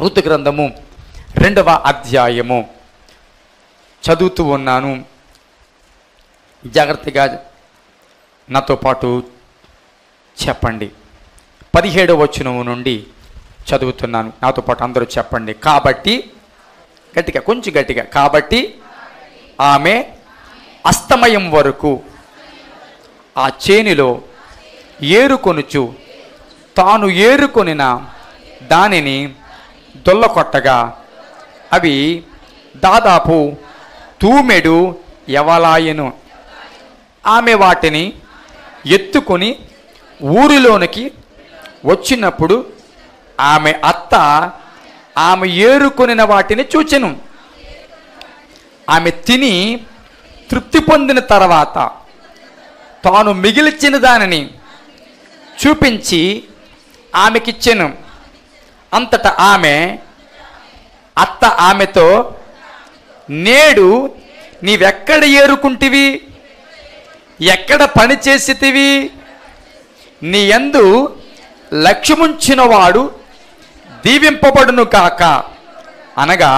Ruth గ్రంథము 2వ అధ్యాయము చదువుతూ ఉన్నాను. జాగ్రత్తగా నాతో పాటు చెప్పండి. 17వ వచనం నుండి చదువుతున్నాను. నాతో పాటు అందరూ చెప్పండి. కాబట్టి గట్టిగా, కొంచెం గట్టిగా. కాబట్టి ఆమె అస్తమయం వరకు ఆ చేనిలో ఏరుకొనుచు తాను ఏరుకొనిన దానిని దొల్లకొట్టగా అవి దాదాపు తూమెడు యవలాయెను. ఆమె వాటిని ఎత్తుకొని ఊరిలోనికి వచ్చినప్పుడు ఆమె అత్త ఆమె ఏరుకొనిన వాటిని చూచెను. ఆమె తిని తృప్తి పొందిన తర్వాత తాను మిగిల్చిన దానిని చూపించి ఆమెకిచ్చెను. అంతటా అత్త ఆమెతో, నేడు నీవెక్కడ ఏరుకుంటివి, ఎక్కడ పని చేసితివి, నీ యందు లక్ష్యముంచిన వాడు దీవింపబడును కాక అనగా,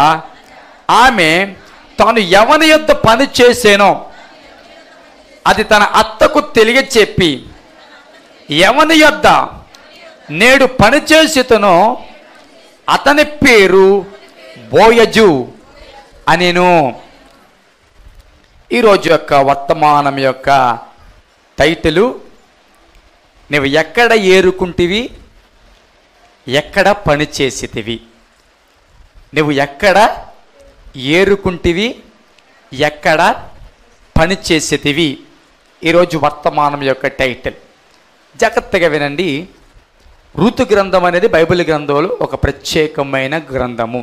ఆమె తాను ఎవని యొద్ద పని చేసేనో అది తన అత్తకు తెలియచెప్పి, ఎవని యొద్ద నేడు పని చేసితనో అతని పేరు బోయజు అనెను. ఈరోజు యొక్క వర్తమానం యొక్క టైటిలు, నువ్వు ఎక్కడ ఏరుకుంటివి, ఎక్కడ పని చేసితివి. నువ్వు ఎక్కడ ఏరుకుంటివి, ఎక్కడ పని చేసేటివి. ఈరోజు వర్తమానం యొక్క టైటిల్. జాగ్రత్తగా వినండి. రూతు గ్రంథం అనేది బైబిల్ గ్రంథంలో ఒక ప్రత్యేకమైన గ్రంథము.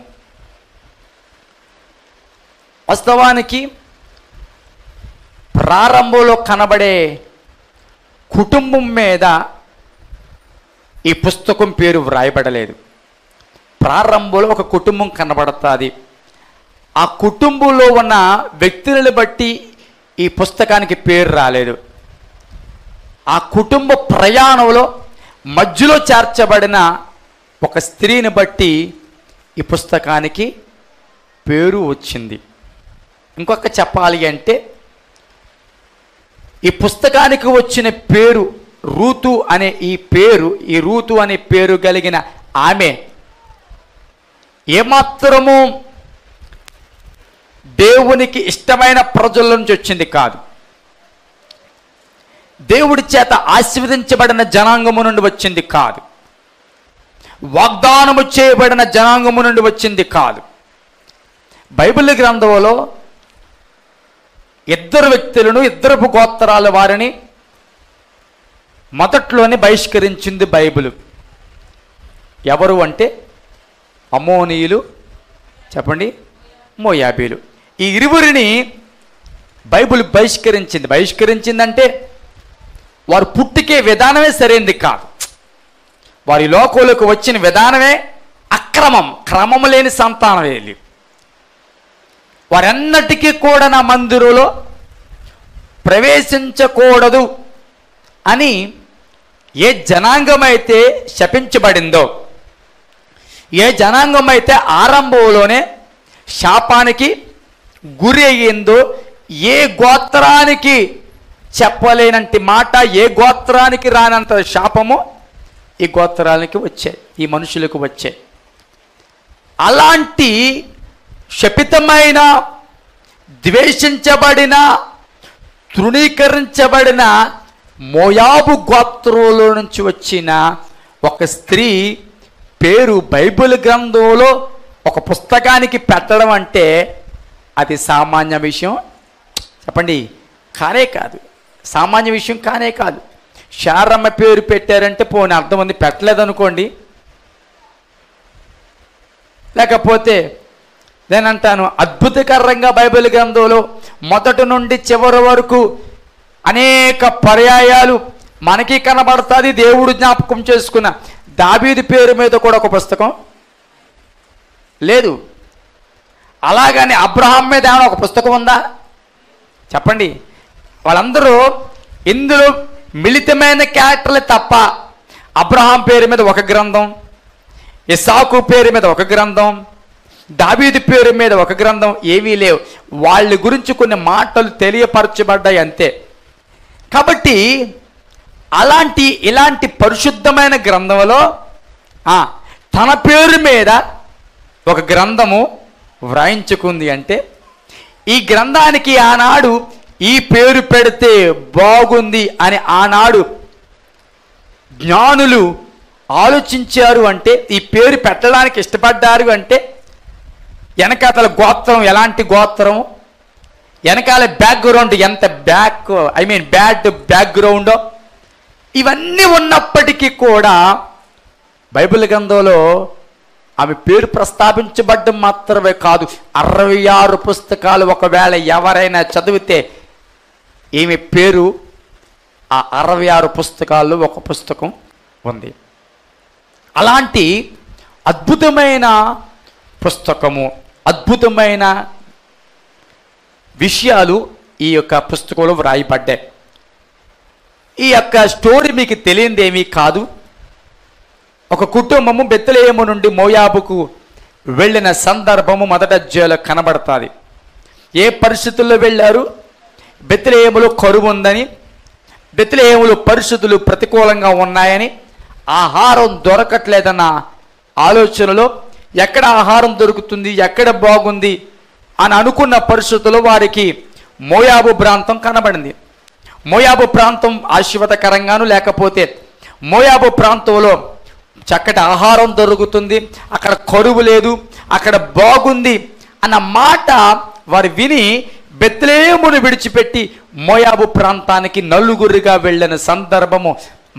వాస్తవానికి ప్రారంభంలో కనబడే కుటుంబం మీద ఈ పుస్తకం పేరు వ్రాయబడలేదు. ప్రారంభంలో ఒక కుటుంబం కనబడుతుంది. ఆ కుటుంబంలో ఉన్న వ్యక్తులను బట్టి ఈ పుస్తకానికి పేరు రాలేదు. ఆ కుటుంబ ప్రయాణంలో మధ్యలో చేర్చబడిన ఒక స్త్రీని బట్టి ఈ పుస్తకానికి పేరు వచ్చింది. ఇంకొక చెప్పాలి అంటే, ఈ పుస్తకానికి వచ్చిన పేరు రూతు అనే ఈ రూతు అనే పేరు కలిగిన ఆమె ఏమాత్రము దేవునికి ఇష్టమైన ప్రజల నుంచి వచ్చింది కాదు. దేవుడి చేత ఆశీర్వదించబడిన జనాంగము నుండి వచ్చింది కాదు. వాగ్దానము చేయబడిన జనాంగము నుండి వచ్చింది కాదు. బైబిల్ గ్రంథంలో ఇద్దరు వ్యక్తులను, ఇద్దరు గోత్రాల వారిని మొదట్లోనే బహిష్కరించింది బైబిల్. ఎవరు అంటే అమ్మోనీయులు, చెప్పండి, మోయాబీలు. ఈ ఇరువురిని బైబిల్ బహిష్కరించిందంటే వారు పుట్టికే విధానమే సరైనది కాదు. వారి లోకంలోకి వచ్చిన విధానమే అక్రమం, క్రమము లేని సంతానం వెళ్ళి వారన్నటికీ కూడా నా మందిరంలో ప్రవేశించకూడదు అని ఏ జనాంగమైతే శపించబడిందో, ఏ జనాంగం అయితే ఆరంభంలోనే శాపానికి గురి అయ్యిందో, ఏ గోత్రానికి చెప్పలేనంటి మాట, ఏ గోత్రానికి రానంత శాపము ఈ గోత్రానికి వచ్చాయి, ఈ మనుషులకు వచ్చాయి. అలాంటి శపితమైన, ద్వేషించబడిన, తృణీకరించబడిన మోయాబు గోత్రంలో నుంచి వచ్చిన ఒక స్త్రీ పేరు బైబిల్ గ్రంథంలో ఒక పుస్తకానికి పెట్టడం అంటే అది సామాన్య విషయం, చెప్పండి, కానే కాదు. సామాన్య విషయం కానే కాదు. శారమ్మ పేరు పెట్టారంటే పోనీ అర్థం ఉంది, పెట్టలేదనుకోండి. లేకపోతే నేనంటాను, అద్భుతకరంగా బైబిల్ గ్రంథంలో మొదటి నుండి చివరి వరకు అనేక పర్యాయాలు మనకి కనబడుతుంది. దేవుడు జ్ఞాపకం చేసుకున్న దావీదు పేరు మీద కూడా ఒక పుస్తకం లేదు. అలాగని అబ్రహాం మీద ఏమైనా ఒక పుస్తకం ఉందా, చెప్పండి. వాళ్ళందరూ ఇందులో మిళితమైన క్యారెక్టర్లే తప్ప అబ్రహాం పేరు మీద ఒక గ్రంథం, ఇస్సాకు పేరు మీద ఒక గ్రంథం, దావీదు పేరు మీద ఒక గ్రంథం ఏమీ లేవు. వాళ్ళ గురించి కొన్ని మాటలు తెలియపరచబడ్డాయి అంతే. కాబట్టి ఇలాంటి పరిశుద్ధమైన గ్రంథంలో తన పేరు మీద ఒక గ్రంథము వ్రాయించుకుంది అంటే, ఈ గ్రంథానికి ఆనాడు ఈ పేరు పెడితే బాగుంది అని ఆనాడు జ్ఞానులు ఆలోచించారు అంటే, ఈ పేరు పెట్టడానికి ఇష్టపడ్డారు అంటే, వెనకాతల గోత్రం ఎలాంటి గోత్రం, వెనకాల బ్యాక్గ్రౌండ్ ఎంత బ్యాడ్ బ్యాక్గ్రౌండో ఇవన్నీ ఉన్నప్పటికీ కూడా బైబిల్ గ్రంథంలో ఆమె పేరు ప్రస్తావించబడ్డం మాత్రమే కాదు, 66 పుస్తకాలు ఒకవేళ ఎవరైనా చదివితే ఈమె పేరు ఆ 66 పుస్తకాల్లో ఒక పుస్తకం ఉంది. అలాంటి అద్భుతమైన పుస్తకము, అద్భుతమైన విషయాలు ఈ యొక్క పుస్తకంలో వ్రాయబడ్డాయి. ఈ యొక్క స్టోరీ మీకు తెలియదేమీ కాదు. ఒక కుటుంబము బెత్లెహేము నుండి మోయాబుకు వెళ్ళిన సందర్భము మొదటి అధ్యాయంలో కనబడుతుంది. ఏ పరిస్థితుల్లో వెళ్ళారు? బెత్లెహేములో కరువు ఉందని, బెత్లెహేములో పరిస్థితులు ప్రతికూలంగా ఉన్నాయని, ఆహారం దొరకట్లేదన్న ఆలోచనలో ఎక్కడ ఆహారం దొరుకుతుంది, ఎక్కడ బాగుంది అని అనుకున్న పరిస్థితుల్లో వారికి మోయాబు ప్రాంతం కనబడింది. మోయాబు ప్రాంతం ఆశీర్వాదకరంగాను, లేకపోతే మోయాబు ప్రాంతంలో చక్కటి ఆహారం దొరుకుతుంది, అక్కడ కరువు లేదు, అక్కడ బాగుంది అన్న మాట వారు విని బెత్లెహేమును విడిచిపెట్టి మోయాబు ప్రాంతానికి నలుగురిగా వెళ్ళిన సందర్భము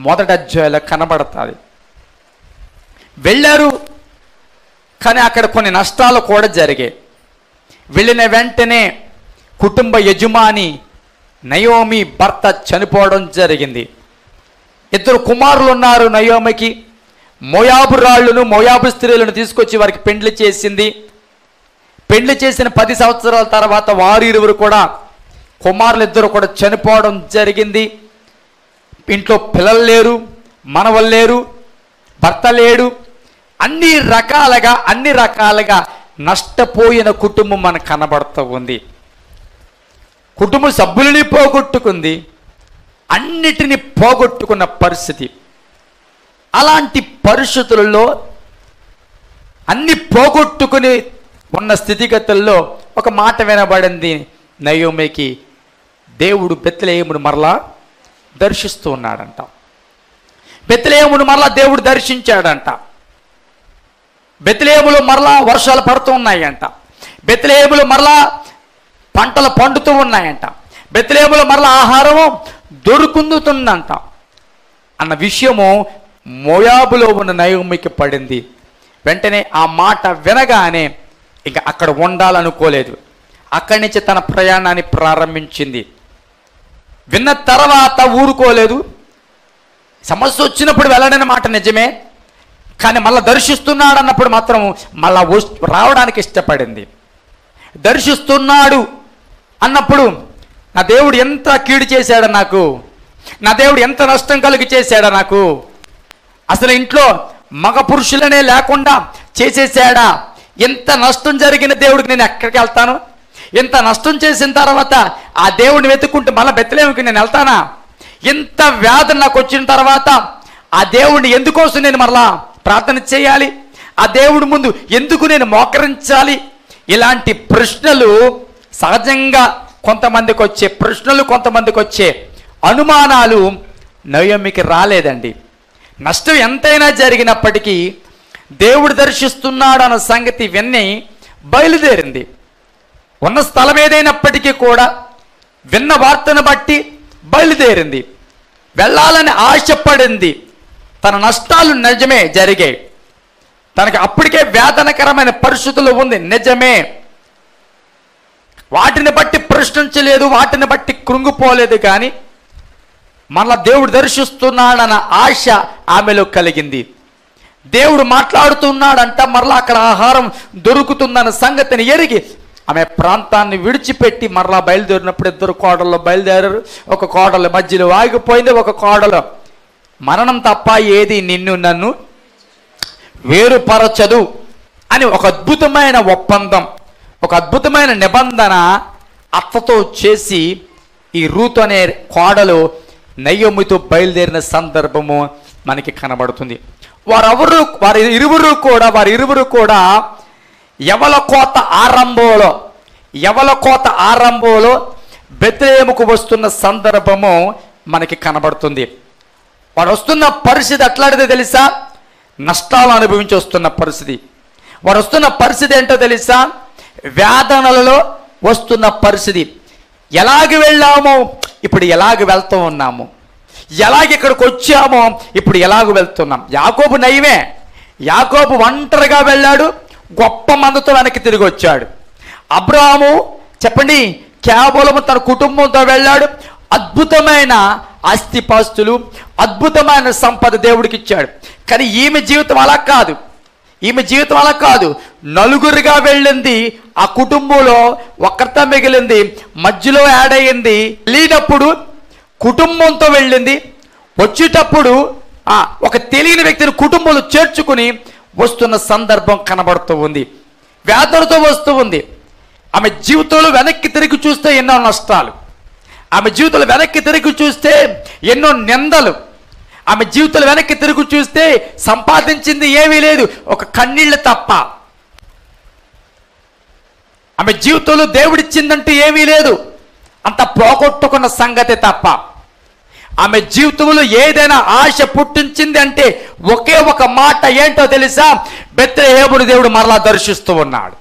మొదటి అధ్యాయంలో కనబడుతుంది. వెళ్ళారు, కానీ అక్కడ కొన్ని నష్టాలు కూడా జరిగాయి. వెళ్ళిన వెంటనే కుటుంబ యజమాని నయోమి భర్త చనిపోవడం జరిగింది. 2 కుమారులు ఉన్నారు నయోమికి. మోయాబు రాళ్ళను, మోయాబు స్త్రీలను తీసుకొచ్చి వారికి పెండ్లి చేసింది. పెండ్లి చేసిన 10 సంవత్సరాల తర్వాత వారిరువురు కూడా, కుమారులు 2 కూడా చనిపోవడం జరిగింది. ఇంట్లో పిల్లలు లేరు, మనవలు లేరు, భర్త లేడు. అన్ని రకాలుగా నష్టపోయిన కుటుంబం మనకు కనబడుతూ ఉంది. కుటుంబ సభ్యులని పోగొట్టుకుంది, అన్నిటినీ పోగొట్టుకున్న పరిస్థితి. అలాంటి పరిస్థితులలో అన్ని పోగొట్టుకుని ఉన్న స్థితిగతుల్లో ఒక మాట వినబడింది నయోమికి. దేవుడు బెత్లెహేమును మరలా దర్శిస్తూ ఉన్నాడంట. బెత్లెహేమును మరలా దేవుడు దర్శించాడంట. బెత్లెహేములో మరలా వర్షాలు పడుతూ ఉన్నాయంట. బెత్లెహేములో మరలా పంటలు పండుతూ ఉన్నాయంట. బెత్లెహేములో మరలా ఆహారము దొరుకుతుందంట అన్న విషయము మోయాబులో ఉన్న నయోమికి పడింది. వెంటనే ఆ మాట వినగానే ఇక అక్కడ ఉండాలనుకోలేదు. అక్కడి నుంచి తన ప్రయాణాన్ని ప్రారంభించింది. విన్న తర్వాత ఊరుకోలేదు. సమస్య వచ్చినప్పుడు వెళ్ళడని మాట నిజమే, కానీ మళ్ళీ దర్శిస్తున్నాడు అన్నప్పుడు మాత్రం మళ్ళా రావడానికి ఇష్టపడింది. దర్శిస్తున్నాడు అన్నప్పుడు నా దేవుడు ఎంత కీడు చేశాడా నాకు, నా దేవుడు ఎంత నష్టం కలిగి చేశాడా నాకు, అసలు ఇంట్లో మగ పురుషులనే లేకుండా చేసేసాడా, ఎంత నష్టం జరిగిన దేవుడికి నేను ఎక్కడికి వెళ్తాను, ఎంత నష్టం చేసిన తర్వాత ఆ దేవుడిని వెతుక్కుంటూ మళ్ళీ బెత్లెహేముకి నేను వెళ్తానా, ఎంత వ్యాధి నాకు వచ్చిన తర్వాత ఆ దేవుడిని ఎందుకోసం నేను మరలా ప్రార్థన చేయాలి, ఆ దేవుడి ముందు ఎందుకు నేను మోకరించాలి, ఇలాంటి ప్రశ్నలు సహజంగా కొంతమందికి వచ్చే ప్రశ్నలు, కొంతమందికి వచ్చే అనుమానాలు నయోమికి రాలేదండి. నష్టం ఎంతైనా జరిగినప్పటికీ దేవుడు దర్శిస్తున్నాడు అన్న సంగతి విని బయలుదేరింది. ఉన్న స్థలం ఏదైనప్పటికీ కూడా విన్న వార్తను బట్టి బయలుదేరింది. వెళ్ళాలని ఆశపడింది. తన నష్టాలు నిజమే జరిగాయి, తనకి అప్పటికే వేదనకరమైన పరిస్థితులు ఉంది నిజమే. వాటిని బట్టి ప్రశ్నించలేదు, వాటిని బట్టి కృంగిపోలేదు. కానీ మళ్ళా దేవుడు దర్శిస్తున్నాడన్న ఆశ ఆమెలో కలిగింది. దేవుడు మాట్లాడుతున్నాడంట, మరలా అక్కడ ఆహారం దొరుకుతుందన్న సంగతిని ఎరిగి ఆమె ప్రాంతాన్ని విడిచిపెట్టి మరలా బయలుదేరినప్పుడు 2 కోడళ్ళు బయలుదేరారు. ఒక కోడలు మధ్యలో ఆగిపోయింది, ఒక కోడలు మరణం తప్ప ఏది నిన్ను నన్ను వేరుపరచదు అని ఒక అద్భుతమైన ఒప్పందం, ఒక అద్భుతమైన నిబంధన అత్తతో చేసి ఈ రూతు అనే కోడలు నయోమితో బయలుదేరిన సందర్భము మనకి కనబడుతుంది. వారి ఇరువురు కూడా యవల కోత ఆరంభంలో బెత్లెహేముకు వస్తున్న సందర్భము మనకి కనబడుతుంది. వారు వస్తున్న పరిస్థితి ఎట్లాంటిదో తెలుసా? నష్టాలు అనుభవించి వస్తున్న పరిస్థితి. వారు వస్తున్న పరిస్థితి ఏంటో తెలుసా? వేదనలలో వస్తున్న పరిస్థితి. ఎలాగ వెళ్ళామో ఇప్పుడు ఎలాగ వెళ్తూ ఉన్నాము, ఎలాగ ఇక్కడికి వచ్చామో ఇప్పుడు ఎలాగ వెళ్తున్నాం. యాకోబు నయమే, యాకోబు ఒంటరిగా వెళ్ళాడు, గొప్ప మందితో వెనక్కి తిరిగి వచ్చాడు. అబ్రాహాము చెప్పండి కేవలం తన కుటుంబంతో వెళ్ళాడు, అద్భుతమైన ఆస్తిపాస్తులు, అద్భుతమైన సంపద దేవుడికి ఇచ్చాడు. కానీ ఈమె జీవితం అలా కాదు. నలుగురిగా వెళ్ళింది, ఆ కుటుంబంలో ఒక్కరితో మిగిలింది, మధ్యలో యాడ్ అయ్యింది. వెళ్ళినప్పుడు కుటుంబంతో వెళ్ళింది, వచ్చేటప్పుడు ఒక తెలియని వ్యక్తిని కుటుంబంలో చేర్చుకుని వస్తున్న సందర్భం కనబడుతూ ఉంది. వేదనతో వస్తూ ఉంది. ఆమె జీవితంలో వెనక్కి తిరిగి చూస్తే ఎన్నో నష్టాలు, ఆమె జీవితంలో వెనక్కి తిరిగి చూస్తే ఎన్నో నిందలు, ఆమె జీవితంలో వెనక్కి తిరిగి చూస్తే సంపాదించింది ఏమీ లేదు, ఒక కన్నీళ్ళు తప్ప. ఆమె జీవితంలో దేవుడిచ్చిందంటూ ఏమీ లేదు, అంత పోగొట్టుకున్న సంగతి తప్ప. ఆమె జీవితంలో ఏదైనా ఆశ పుట్టించింది అంటే ఒకే ఒక మాట ఏంటో తెలుసా? బెత్లెహేమును దేవుడు మరలా దర్శిస్తూ ఉన్నాడు.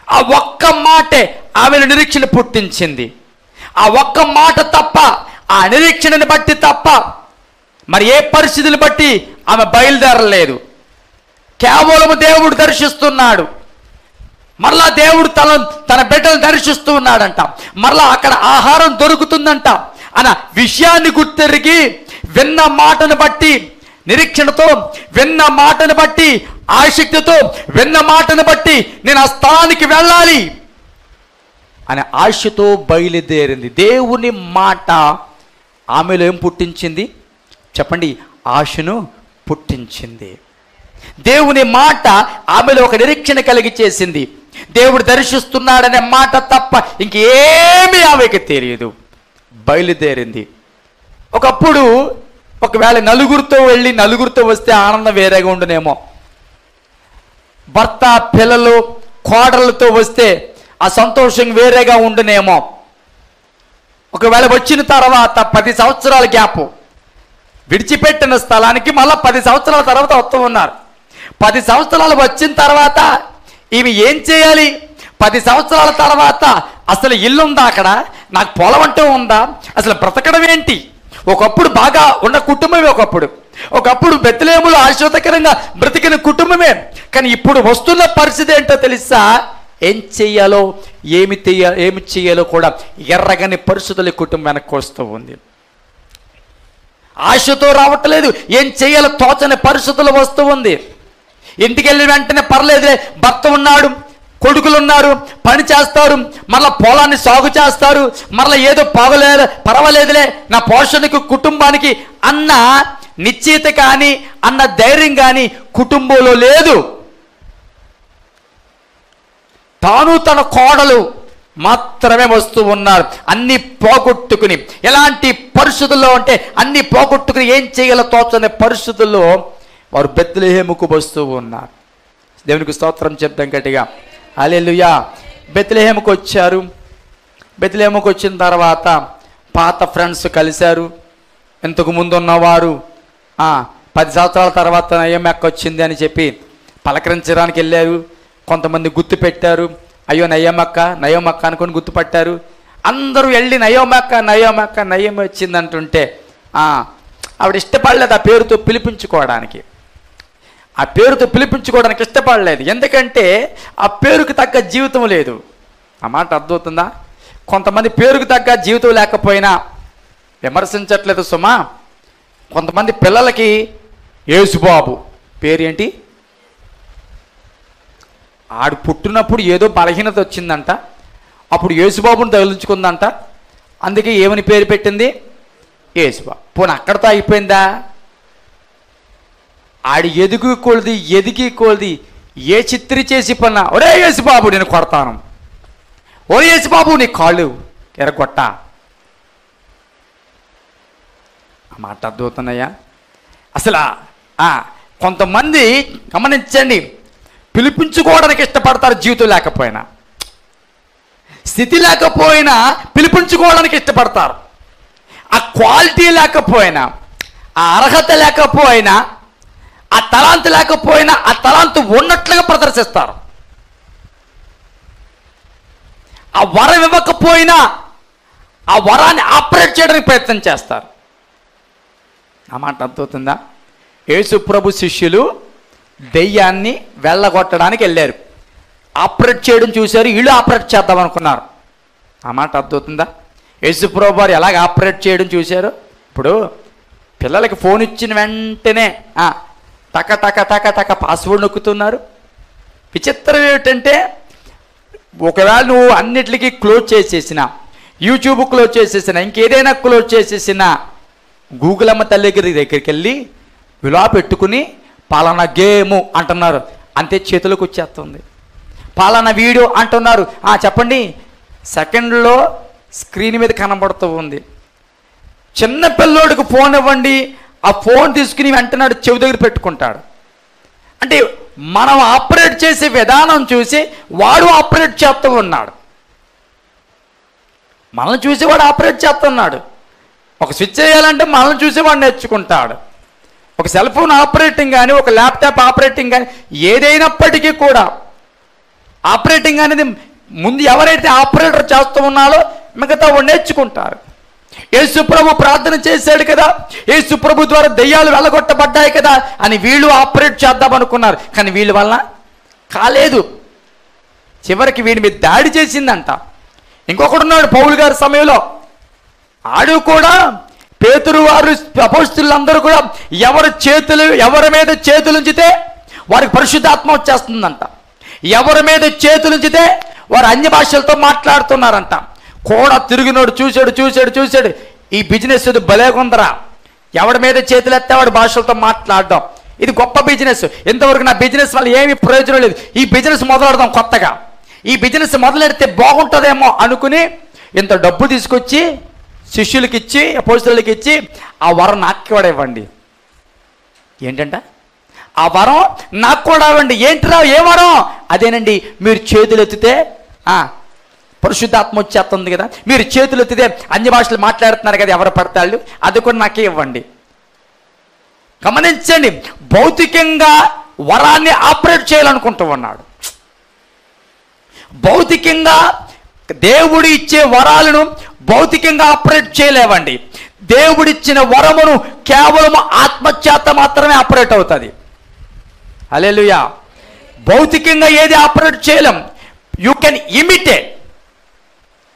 ఆ ఒక్క మాటే ఆమెను నిరీక్షణ పుట్టించింది. ఆ ఒక్క మాట తప్ప, ఆ నిరీక్షణని బట్టి తప్ప మరి ఏ పరిస్థితిని బట్టి ఆమె బయలుదేరలేదు. కేవలం దేవుడు దర్శిస్తున్నాడు. మరలా దేవుడు తన బిడ్డలు దర్శిస్తూ ఉన్నాడంట. మరలా అక్కడ ఆహారం దొరుకుతుందంట అన్న విషయాన్ని గుర్తెరిగి విన్న మాటను బట్టి, నిరీక్షణతో విన్న మాటను బట్టి, ఆసక్తితో విన్న మాటను బట్టి నేను ఆ స్థానానికి వెళ్ళాలి అనే ఆశతో బయలుదేరింది. దేవుని మాట ఆమెలో ఏం పుట్టించింది చెప్పండి? ఆశను పుట్టించింది. దేవుని మాట ఆమెలో ఒక నిరీక్షణ కలిగి చేసింది. దేవుడు దర్శిస్తున్నాడనే మాట తప్ప ఇంకేమీ ఆమెకి తెలియదు. బయలుదేరింది. ఒకప్పుడు ఒకవేళ నలుగురితో వెళ్ళి నలుగురితో వస్తే ఆనందం వేరేగా ఉండునేమో, భర్త పిల్లలు కోడళ్ళతో వస్తే ఆ సంతోషం వేరేగా ఉండునేమో. ఒకవేళ వచ్చిన తర్వాత 10 సంవత్సరాల గ్యాప్, విడిచిపెట్టిన స్థలానికి మళ్ళీ 10 సంవత్సరాల తర్వాత వస్తూ ఉన్నారు. 10 సంవత్సరాలు వచ్చిన తర్వాత ఇవి ఏం చేయాలి? 10 సంవత్సరాల తర్వాత అసలు ఇల్లు ఉందా, అక్కడ నాకు పొలం అంటూ ఉందా, అసలు బ్రతకడం ఏంటి? ఒకప్పుడు బాగా ఉన్న కుటుంబమే, ఒకప్పుడు బెత్లెహేములో ఆశ్చర్యకరంగా బ్రతికిన కుటుంబమే. కానీ ఇప్పుడు వస్తున్న పరిస్థితి ఏంటో తెలుసా? ఏం చెయ్యాలో ఏమి చెయ్యాలో కూడా ఎర్రగని పరిస్థితుల కుటుంబం వెనక్కి వస్తూ ఉంది. ఆశతో రావట్లేదు, ఏం చెయ్యాలో తోచని పరిస్థితులు వస్తూ ఉంది. ఇంటికి వెళ్ళిన వెంటనే పర్లేదులే, భర్త ఉన్నాడు, కొడుకులు ఉన్నారు, పని చేస్తారు, మరలా పొలాన్ని సాగు చేస్తారు, మరలా ఏదో పర్వాలేదులే నా పోషణకు కుటుంబానికి అన్న నిశ్చయిత కానీ అన్న ధైర్యం కానీ కుటుంబంలో లేదు. తాను తన కోడలు మాత్రమే వస్తూ ఉన్నారు, అన్ని పోగొట్టుకుని. ఎలాంటి పరిస్థితుల్లో అంటే అన్ని పోగొట్టుకుని ఏం చేయాలో తోచని పరిస్థితుల్లో వారు బెత్లెహేముకు వస్తూ ఉన్నారు. దేవునికి స్తోత్రం చెప్తాం గట్టిగా, హల్లెలూయా. బెత్లెహేముకు వచ్చారు. బెత్లెహేముకు వచ్చిన తర్వాత పాత ఫ్రెండ్స్ కలిశారు. ఇంతకు ముందు ఉన్నవారు 10 సంవత్సరాల తర్వాత నయమక్క వచ్చింది అని చెప్పి పలకరించడానికి వెళ్ళారు. కొంతమంది గుర్తు పెట్టారు, అయ్యో నయమక్క అనుకొని గుర్తుపట్టారు. అందరూ వెళ్ళి నయం వచ్చింది అంటుంటే ఆవిడ ఇష్టపడలేదు ఆ పేరుతో పిలిపించుకోవడానికి. ఇష్టపడలేదు. ఎందుకంటే ఆ పేరుకు తగ్గ జీవితం లేదు. ఆ మాట అర్థమవుతుందా? కొంతమంది పేరుకు తగ్గ జీవితం లేకపోయినా విమర్శించట్లేదు సుమా. కొంతమంది పిల్లలకి యేసుబాబు పేరు ఏంటి, ఆడు పుట్టినప్పుడు ఏదో బలహీనత వచ్చిందంట, అప్పుడు యేసుబాబుని తగిలించుకుందంట, అందుకే ఏమని పేరు పెట్టింది? యేసుబాబు. పోనీ అక్కడితో అయిపోయిందా? ఆడి ఎదిగి కొలది ఏ చిత్రి చేసి పన్నా, ఒరే యేసుబాబు నేను కొడతాను, ఒరే యేసుబాబు నీ కాళ్ళు ఎరగొట్ట. ఆ మాట అర్థమవుతున్నాయా? అసలు కొంతమంది గమనించండి, పిలిపించుకోవడానికి ఇష్టపడతారు. జీవితం లేకపోయినా, స్థితి లేకపోయినా పిలిపించుకోవడానికి ఇష్టపడతారు. ఆ క్వాలిటీ లేకపోయినా, ఆ అర్హత లేకపోయినా, ఆ తలాంతు లేకపోయినా ఆ తలాంతు ఉన్నట్లుగా ప్రదర్శిస్తారు. ఆ వరం ఇవ్వకపోయినా ఆ వరాన్ని ఆపరేట్ చేయడానికి ప్రయత్నం చేస్తారు. ఆ మాట అర్థమవుతుందా? యేసు ప్రభు శిష్యులు దెయ్యాన్ని వెళ్ళగొట్టడానికి వెళ్ళారు. ఆపరేట్ చేయడం చూశారు, వీళ్ళు ఆపరేట్ చేద్దాం అనుకున్నారు. ఆ మాట అర్థమవుతుందా? యేసు ప్రభు వారు ఎలాగ ఆపరేట్ చేయడం చూశారు. ఇప్పుడు పిల్లలకి ఫోన్ ఇచ్చిన వెంటనే టక టక టక టక పాస్వర్డ్ నొక్కుతున్నారు. విచిత్రం ఏమిటంటే, ఒకవేళ నువ్వు అన్నిటికీ క్లోజ్ చేసేసిన, యూట్యూబ్ క్లోజ్ చేసేసిన, ఇంకేదైనా క్లోజ్ చేసేసిన, గూగుల్ అమ్మ తల్లి దగ్గరికి వెళ్ళి విలా పెట్టుకుని పాలనా గేము అంటున్నారు, అంతే చేతులకు వచ్చేస్తుంది. పాలనా వీడియో అంటున్నారు, చెప్పండి, సెకండ్లో స్క్రీన్ మీద కనబడుతూ ఉంది. చిన్న పిల్లోడికి ఫోన్ ఇవ్వండి, ఆ ఫోన్ తీసుకుని వెంటనే చెవి దగ్గర పెట్టుకుంటాడు. అంటే మనం ఆపరేట్ చేసే విధానం చూసి వాడు ఆపరేట్ చేస్తూ ఉన్నాడు. మనల్ని చూసి వాడు ఆపరేట్ చేస్తున్నాడు. ఒక స్విచ్ చేయాలంటే మనల్ని చూసి వాడు నేర్చుకుంటాడు. ఒక సెల్ ఫోన్ ఆపరేటింగ్ కానీ, ఒక ల్యాప్టాప్ ఆపరేటింగ్ కానీ, ఏదైనప్పటికీ కూడా ఆపరేటింగ్ అనేది ముందు ఎవరైతే ఆపరేటర్ చేస్తూ ఉన్నారో మిగతా వాడు నేర్చుకుంటారు. యేసు ప్రభు ప్రార్థన చేశాడు కదా, యేసు ప్రభు ద్వారా దెయ్యాలు వెళ్ళగొట్టబడ్డాయి కదా అని వీళ్ళు ఆపరేట్ చేద్దాం అనుకున్నారు. కానీ వీళ్ళ వల్ల కాలేదు. చివరికి వీడి మీద దాడి చేసిందంట. ఇంకొకడు ఉన్నాడు పౌలు గారి సమయంలో, ఆడు కూడా పేతురు వారు అపోస్తలులందరూ కూడా ఎవరి మీద చేతులు ఉంచితే వారికి పరిశుద్ధాత్మ వచ్చేస్తుందంట. ఎవరి మీద చేతులు ఉంచితే వారు అన్య భాషలతో మాట్లాడుతున్నారంట. కూడా తిరిగినోడు చూశాడు, ఈ బిజినెస్ ఇది భలేగుందరా, ఎవడి మీద చేతులు ఎత్తే వాడి భాషలతో మాట్లాడడం, ఇది గొప్ప బిజినెస్, ఇంతవరకు నా బిజినెస్ వల్ల ఏమీ ప్రయోజనం లేదు, ఈ బిజినెస్ మొదలెడదాం కొత్తగా, ఈ బిజినెస్ మొదలెడితే బాగుంటుందేమో అనుకుని ఇంత డబ్బు తీసుకొచ్చి శిష్యులకి ఇచ్చి అపోస్తలులకి ఇచ్చి ఆ వరం నాకు కూడా ఇవ్వండి. ఏంటంట? ఆ వరం నాకు కూడా ఇవ్వండి. ఏంటిరా ఏ వరం? అదేనండి, మీరు చేతులు ఎత్తితే పరిశుద్ధాత్మ వచ్చేస్తుంది కదా, మీరు చేతులు ఎత్తితే అన్య భాషలు మాట్లాడుతున్నారు కదా ఎవరు పడతాళ్ళు, అది కూడా నాకే ఇవ్వండి. గమనించండి, భౌతికంగా వరాన్ని ఆపరేట్ చేయాలనుకుంటూ ఉన్నాడు. భౌతికంగా దేవుడు ఇచ్చే వరాలను భౌతికంగా ఆపరేట్ చేయలేవండి. దేవుడిచ్చిన వరమును కేవలం ఆత్మచేత మాత్రమే ఆపరేట్ అవుతుంది. హల్లెలూయా. భౌతికంగా ఏది ఆపరేట్ చేయలేం. You can imitate.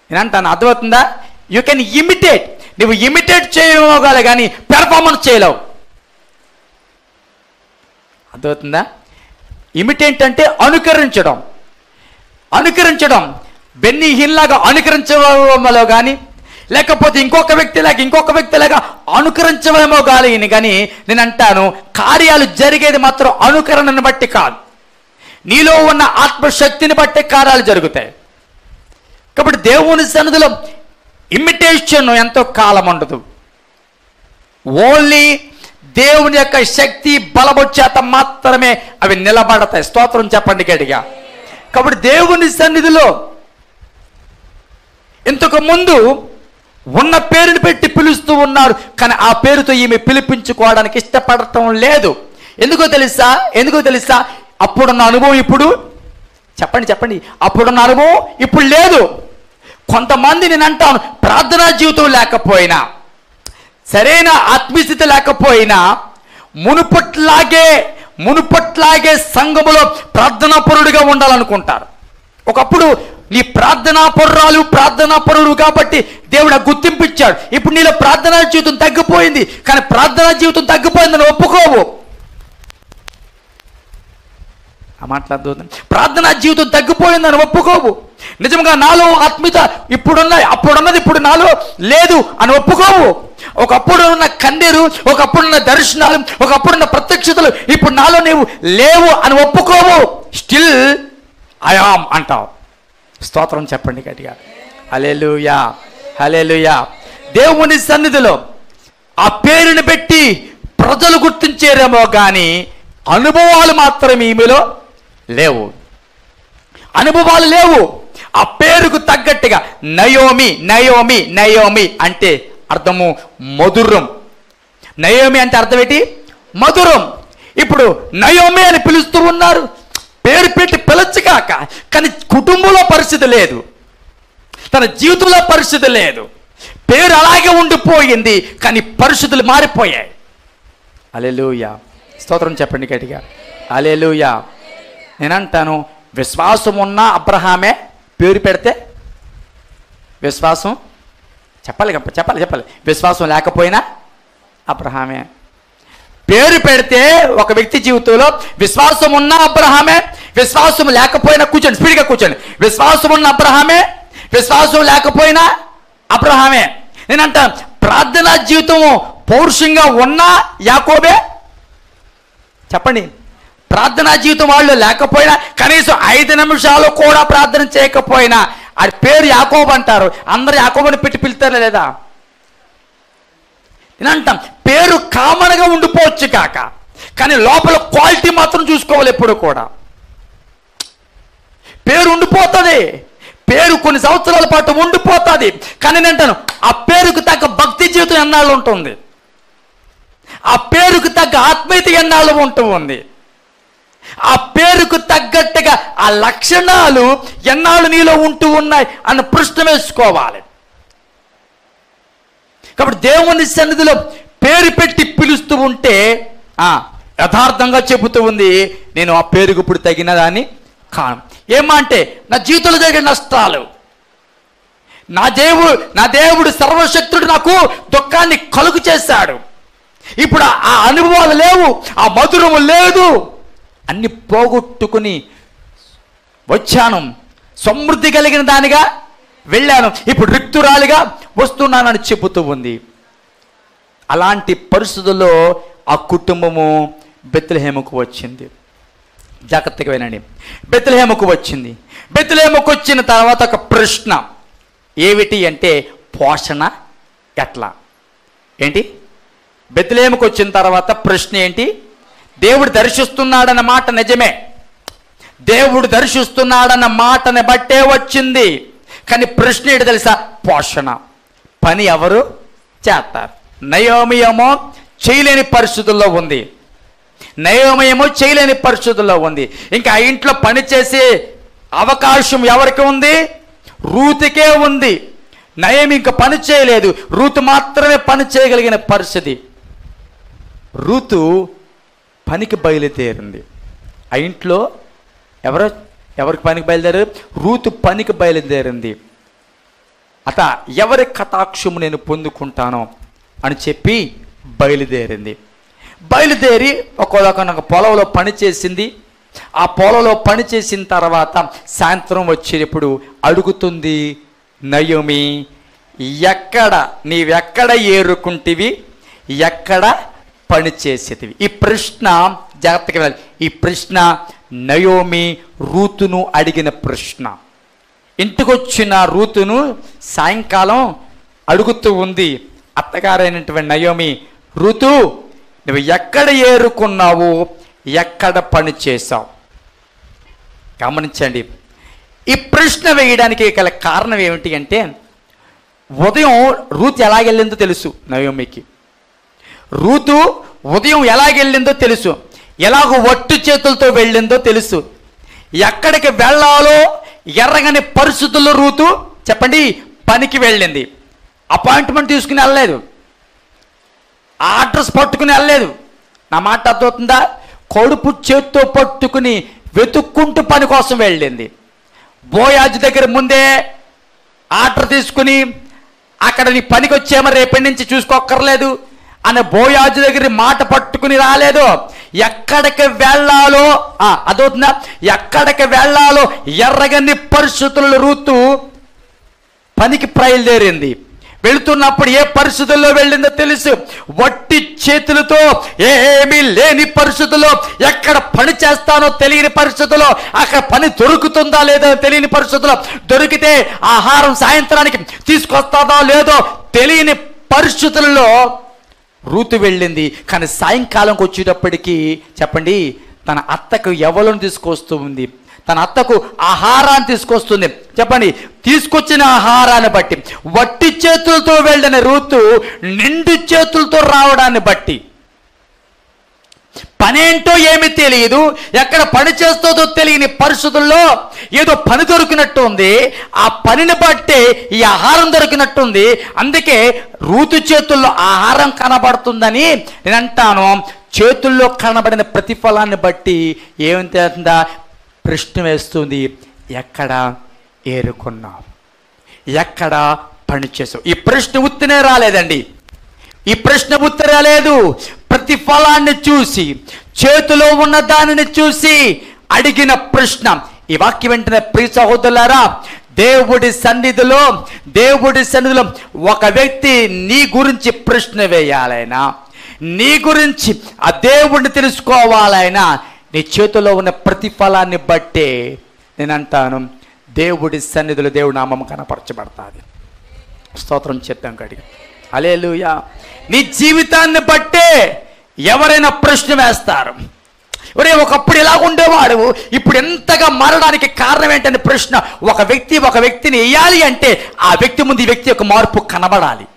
నేను అంటాను, అర్థమవుతుందా? You can imitate. నువ్వు ఇమిటేట్ చేయగలవు కానీ పెర్ఫార్మెన్స్ చేయలేవు. అర్థమవుతుందా? ఇమిటేట్ అంటే అనుకరించడం. బెన్నీ హిల్లాగా అనుకరించడంలో కానీ, లేకపోతే ఇంకొక వ్యక్తిలాగా అనుకరించడమో కానీ నేను అంటాను, కార్యాలు జరిగేది మాత్రం అనుకరణను బట్టి కాదు, నీలో ఉన్న ఆత్మశక్తిని బట్టి కార్యాలు జరుగుతాయి. కాబట్టి దేవుని సన్నిధిలో ఇమిటేషన్ ఎంతో కాలం ఉండదు. ఓన్లీ దేవుని యొక్క శక్తి బలము చేత మాత్రమే అవి నిలబడతాయి. స్తోత్రం చెప్పండి గట్టిగా. కాబట్టి దేవుని సన్నిధిలో ఇంతకు ముందు ఉన్న పేరుని పెట్టి పిలుస్తూ ఉన్నారు, కానీ ఆ పేరుతో ఈమె పిలిపించుకోవడానికి ఇష్టపడటం లేదు. ఎందుకో తెలుసా? అప్పుడున్న అనుభవం ఇప్పుడు చెప్పండి అప్పుడున్న అనుభవం ఇప్పుడు లేదు. కొంతమంది నేను అంటాను, ప్రార్థనా జీవితం లేకపోయినా, సరైన ఆత్మీయస్థితి లేకపోయినా మునుపట్లాగే సంఘములో ప్రార్థనాపరుడుగా ఉండాలనుకుంటారు. ఒకప్పుడు నీ ప్రార్థనాపరుడు కాబట్టి దేవుడు గుర్తింపు ఇచ్చాడు. ఇప్పుడు నీలో ప్రార్థనా జీవితం తగ్గిపోయింది, కానీ ప్రార్థనా జీవితం తగ్గిపోయిందని ఒప్పుకోవు. ఆ మాట్లాడుతుంది, ప్రార్థనా జీవితం తగ్గిపోయిందని ఒప్పుకోవు. నిజంగా నాలో ఆత్మీయత అప్పుడున్నది ఇప్పుడు నాలో లేదు అని ఒప్పుకోవు. ఒకప్పుడు ఉన్న కన్నీరు, ఒకప్పుడున్న దర్శనాలు, ఒకప్పుడున్న ప్రత్యక్షతలు ఇప్పుడు నాలో నీవు లేవు అని ఒప్పుకోవు. స్టిల్ ఐ యామ్ అంటావు. స్తోత్రం చెప్పండి గట్టిగా. హల్లెలూయా, హల్లెలూయా. దేవుని సన్నిధిలో ఆ పేరుని పెట్టి ప్రజలు గుర్తించేరేమో కానీ అనుభవాలు మాత్రం ఈమెలో లేవు. అనుభవాలు లేవు. ఆ పేరుకు తగ్గట్టుగా నయోమి నయోమి నయోమి అంటే అర్థము మధురం. నయోమి అంటే అర్థం ఏంటి? మధురం. ఇప్పుడు నయోమి అని పిలుస్తూ ఉన్నారు, పేరు పెట్టి పిలచగాక, కానీ కుటుంబంలో పరిస్థితి లేదు, తన జీవితంలో పరిస్థితి లేదు. పేరు అలాగే ఉండిపోయింది, కానీ పరిస్థితులు మారిపోయాయి. హల్లెలూయా, స్తోత్రం చెప్పండి గట్టిగా. హల్లెలూయా. నేనంటాను, విశ్వాసం ఉన్న అబ్రహామే పేరు పెడితే విశ్వాసం చెప్పాలి చెప్పాలి చెప్పాలి విశ్వాసం లేకపోయినా అబ్రహామే. పేరు పెడితే ఒక వ్యక్తి జీవితంలో విశ్వాసం ఉన్న అబ్రహామే, విశ్వాసం లేకపోయినా, కూర్చోండి స్పీడ్గా కూర్చోండి, విశ్వాసం ఉన్న అబ్రహామే, విశ్వాసం లేకపోయినా అబ్రహామే. నేనంట ప్రార్థనా జీవితము పౌరుషంగా ఉన్న యాకోబే. చెప్పండి, ప్రార్థనా జీవితం వాళ్ళు లేకపోయినా, కనీసం 5 నిమిషాలు కూడా ప్రార్థన చేయకపోయినా అది పేరు యాకోబు అంటారు. అందరూ యాకోబుని పెట్టి పిలుతారా లేదా? నేనంటాం పేరు కామన్గా ఉండిపోవచ్చు కాక, కానీ లోపల క్వాలిటీ మాత్రం చూసుకోవాలి. ఎప్పుడు కూడా పేరు ఉండిపోతుంది, పేరు కొన్ని సంవత్సరాల పాటు ఉండిపోతుంది, కానీ నేనంటాను ఆ పేరుకు తగ్గ భక్తి జీవితం ఎన్నాళ్ళు ఉంటుంది, ఆ పేరుకు తగ్గ ఆత్మీయత ఎన్నాళ్ళు ఉంటుంది, ఆ పేరుకు తగ్గట్టుగా ఆ లక్షణాలు ఎన్నాళ్ళు నీలో ఉంటూ ఉన్నాయి అన్న ప్రశ్న వేసుకోవాలి. కాబట్టి దేవుని సన్నిధిలో పేరు పెట్టి పిలుస్తూ ఉంటే యథార్థంగా చెబుతూ ఉంది, నేను ఆ పేరుకు ఇప్పుడు తగినదాన్ని కాను. ఏమంటే నా జీవితంలో జరిగిన నష్టాలు, నా దేవుడు సర్వశక్తుడు నాకు దుఃఖాన్ని కలుగు చేశాడు, ఇప్పుడు ఆ అనుభవాలు లేవు, ఆ మధురము లేదు, అన్ని పోగొట్టుకుని వచ్చాను, సమృద్ధి కలిగిన దానిగా వెళ్ళాను, ఇప్పుడు రిక్తురాలిగా వస్తున్నానని చెబుతూ ఉంది. అలాంటి పరిస్థితుల్లో ఆ కుటుంబము బెత్లెహేముకు వచ్చింది. జాగ్రత్తగా వినండి, బెత్లెహేముకు వచ్చింది. బెత్లెహేముకు వచ్చిన తర్వాత ఒక ప్రశ్న ఏమిటి అంటే, పోషణ ఎట్లా? ఏంటి? బెత్లెహేముకు వచ్చిన తర్వాత ప్రశ్న ఏంటి? దేవుడు దర్శిస్తున్నాడన్న మాట నిజమే, దేవుడు దర్శిస్తున్నాడన్న మాటని బట్టే వచ్చింది, కానీ ప్రశ్న ఏంటి తెలుసా? పోషణ. పని ఎవరు చేస్తారు? నయోమి ఏమో చేయలేని పరిస్థితుల్లో ఉంది, నయోమి ఏమో చేయలేని పరిస్థితుల్లో ఉంది. ఇంకా ఆ ఇంట్లో పని చేసే అవకాశం ఎవరికి ఉంది? రూతుకే ఉంది. నయోమి ఇంకా పని చేయలేదు, రూతు మాత్రమే పని చేయగలిగిన పరిస్థితి. రూతు పనికి బయలుదేరింది. ఆ ఇంట్లో ఎవరికి పనికి బయలుదేరారు? రూతు పనికి బయలుదేరింది. అత ఎవరి కటాక్షము నేను పొందుకుంటానో అని చెప్పి బయలుదేరింది. బయలుదేరి ఒక పొలంలో పని చేసింది. ఆ పొలంలో పని చేసిన తర్వాత సాయంత్రం వచ్చేటప్పుడు అడుగుతుంది నయోమి, నీవెక్కడ ఏరుకుంటివి, ఎక్కడ పని చేసేటివి? ఈ ప్రశ్న జాగ్రత్తగా వెళ్ళాలి. ఈ ప్రశ్న నయోమి రూతును అడిగిన ప్రశ్న. ఇంటికి వచ్చిన రూతును సాయంకాలం అడుగుతూ ఉంది అత్తగారైనటువంటి నయోమి, రూతు నువ్వు ఎక్కడ ఏరుకున్నావు, ఎక్కడ పని చేసావు? గమనించండి, ఈ ప్రశ్న వేయడానికి గల కారణం ఏమిటి అంటే, ఉదయం రూతు ఎలాగెళ్ళిందో తెలుసు నయోమికి. రూతు ఉదయం ఎలాగెళ్ళిందో తెలుసు, ఎలాగో ఒట్టు చేతులతో వెళ్ళిందో తెలుసు. ఎక్కడికి వెళ్ళాలో ఎర్రగని పరిస్థితుల్లో రూతు చెప్పండి పనికి వెళ్ళింది. అపాయింట్మెంట్ తీసుకుని వెళ్ళలేదు, అడ్రస్ పట్టుకుని వెళ్ళలేదు. నా మాట అర్థమవుతుందా? కడుపు చేత్తో పట్టుకుని వెతుక్కుంటూ పని కోసం వెళ్ళింది. బోయాజు దగ్గర ముందే ఆర్డర్ తీసుకుని అక్కడ నీ పనికి వచ్చేమో రేపటి నుంచి చూసుకోక్కర్లేదు అనే బోయాజు దగ్గర మాట పట్టుకుని రాలేదు. ఎక్కడికి వెళ్ళాలో అదవుతుందా? ఎక్కడికి వెళ్ళాలో ఎర్రగని పరిస్థితుల్లో రూతు పనికి బయలుదేరింది. వెళుతున్నప్పుడు ఏ పరిస్థితుల్లో వెళ్ళిందో తెలుసు. వట్టి చేతులతో, ఏమీ లేని పరిస్థితుల్లో, ఎక్కడ పని చేస్తానో తెలియని పరిస్థితుల్లో, అక్కడ పని దొరుకుతుందా లేదో తెలియని పరిస్థితుల్లో, దొరికితే ఆహారం సాయంత్రానికి తీసుకొస్తాదో లేదో తెలియని పరిస్థితుల్లో రూతు వెళ్ళింది. కానీ సాయంకాలంకి వచ్చేటప్పటికి చెప్పండి, తన అత్తకు ఎవలను తీసుకొస్తూ ఉంది, తన అత్తకు ఆహారాన్ని తీసుకొస్తుంది. చెప్పండి, తీసుకొచ్చిన ఆహారాన్ని బట్టి, వట్టి చేతులతో వెళ్ళిన రూతు నిండు చేతులతో రావడాన్ని బట్టి, పనేంటో ఏమీ తెలియదు, ఎక్కడ పని చేస్తుందో తెలియని పరిస్థితుల్లో ఏదో పని దొరికినట్టు ఉంది. ఆ పనిని బట్టే ఈ ఆహారం దొరికినట్టుంది. అందుకే రూతు చేతుల్లో ఆహారం కనబడుతుందని నేను అంటాను. చేతుల్లో కనబడిన ప్రతిఫలాన్ని బట్టి ఏమిటందా ప్రశ్న వేస్తుంది, ఎక్కడ ఏరుకున్నావు, ఎక్కడ పని చేసావు? ఈ ప్రశ్న ఉత్తనే రాలేదండి, ఈ ప్రశ్న ఉత్తరే రాలేదు. ప్రతిఫలాన్ని చూసి, చేతిలో ఉన్న దానిని చూసి అడిగిన ప్రశ్న. ఈ వాక్యం వెంటనే ప్రియ సహోదరులారా, దేవుడి సన్నిధిలో ఒక వ్యక్తి నీ గురించి ప్రశ్న వేయాలైనా, నీ గురించి ఆ దేవుడిని తెలుసుకోవాలైనా, నీ చేతిలో ఉన్న ప్రతిఫలాన్ని బట్టే నేను అంటాను దేవుడి సన్నిధిలో దేవుడి నామం కనపరచబడతాది. స్తోత్రం చెప్తాం కడిగి. హల్లెలూయా. నీ జీవితాన్ని బట్టే ఎవరైనా ప్రశ్న వేస్తారు. ఒరే, ఒకప్పుడు ఇలా ఉండేవాడు, ఇప్పుడు ఎంతగా మారడానికి కారణం ఏంటని ప్రశ్న. ఒక వ్యక్తిని వేయాలి అంటే ఆ వ్యక్తి ముందు ఈ వ్యక్తి యొక్క మార్పు కనబడాలి.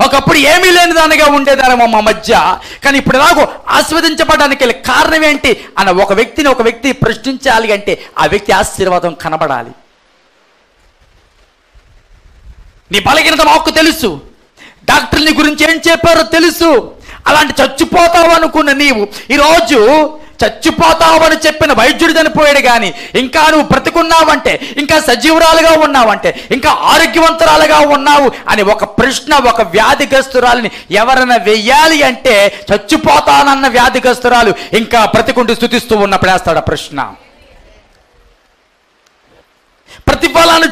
ఒకప్పుడు ఏమీ లేని దానిగా ఉండేదారేమో మా మధ్య, కానీ ఇప్పుడు ఎలాగో ఆస్వాదించబడడానికి కారణం ఏంటి అన్న ఒక వ్యక్తి ప్రశ్నించాలి అంటే ఆ వ్యక్తి ఆశీర్వాదం కనబడాలి. నీ బలహీనత మాకు తెలుసు, డాక్టర్ నీ గురించి ఏం చెప్పారో తెలుసు. అలాంటి చచ్చిపోతావు అనుకున్న నీవు ఈరోజు చచ్చిపోతావని చెప్పిన వైద్యుడు చనిపోయాడు, కానీ ఇంకా నువ్వు బ్రతికున్నావంటే, ఇంకా సజీవురాలుగా ఉన్నావంటే, ఇంకా ఆరోగ్యవంతురాలుగా ఉన్నావు అని ఒక ప్రశ్న ఒక వ్యాధిగ్రస్తురాలని ఎవరైనా వెయ్యాలి అంటే, చచ్చిపోతానన్న వ్యాధిగ్రస్తురాలు ఇంకా బ్రతికుంటూ స్తుతిస్తూ ఉన్నప్పుడు వేస్తాడు ఆ ప్రశ్న. ప్రతిఫలాన్ని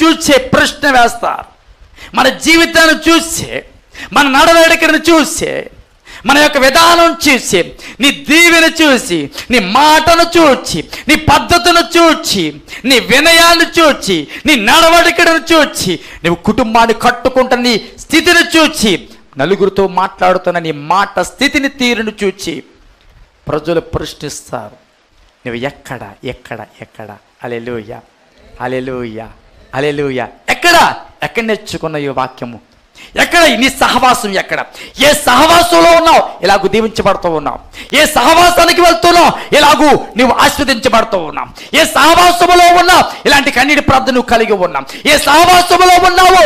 చూసే ప్రశ్న వేస్తారు. మన జీవితాన్ని చూసే, మన నడవడికను చూసే, మన యొక్క విధానం చూసి, నీ దీవెన చూసి, నీ మాటను చూచి, నీ పద్ధతును చూచి, నీ వినయాన్ని చూచి, నీ నడవడికను చూచి, నువ్వు కుటుంబాన్ని కట్టుకుంటున్న నీ స్థితిని చూచి, నలుగురితో మాట్లాడుతున్న నీ మాట స్థితిని తీరును చూచి ప్రజలు ప్రశ్నిస్తారు, నువ్వు ఎక్కడ. హల్లెలూయా, హల్లెలూయా, హల్లెలూయా. ఎక్కడ నేర్చుకున్న ఈ వాక్యము? ఎక్కడ నీ సహవాసం? ఎక్కడ ఏ సహవాసంలో ఉన్నావు ఇలాగూ దీవించబడుతూ ఉన్నావు? ఏ సహవాసానికి వెళ్తున్నావు ఇలాగూ నువ్వు ఆస్వాదించబడుతూ ఉన్నావు? ఏ సహవాసములో ఉన్నావు ఇలాంటి కన్నీటి ప్రార్థన నువ్వు కలిగి ఉన్నావు? ఏ సహవాసములో ఉన్నావు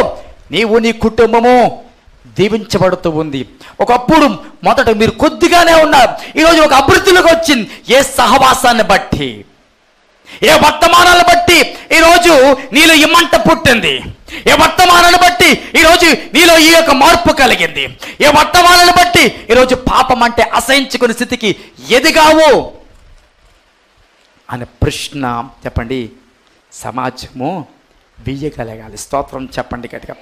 నీవు, నీ కుటుంబము దీవించబడుతూ ఉంది. ఒకప్పుడు మొదట మీరు కొద్దిగానే ఉన్నారు, ఈరోజు ఒక అభివృద్ధిలోకి వచ్చింది. ఏ సహవాసాన్ని బట్టి, ఏ వర్తమానాన్ని బట్టి ఈరోజు నీలో ఈ మంట పుట్టింది? ఏ వర్తమానాన్ని బట్టి ఈరోజు నీలో ఈ యొక్క మార్పు కలిగింది? ఏ వర్తమానాన్ని బట్టి ఈరోజు పాపం అంటే అసహించుకునే స్థితికి ఎదిగావు అనే ప్రశ్న చెప్పండి సమాజము వెయ్యగలగాలి. స్తోత్రం చెప్పండి గట్టిగా.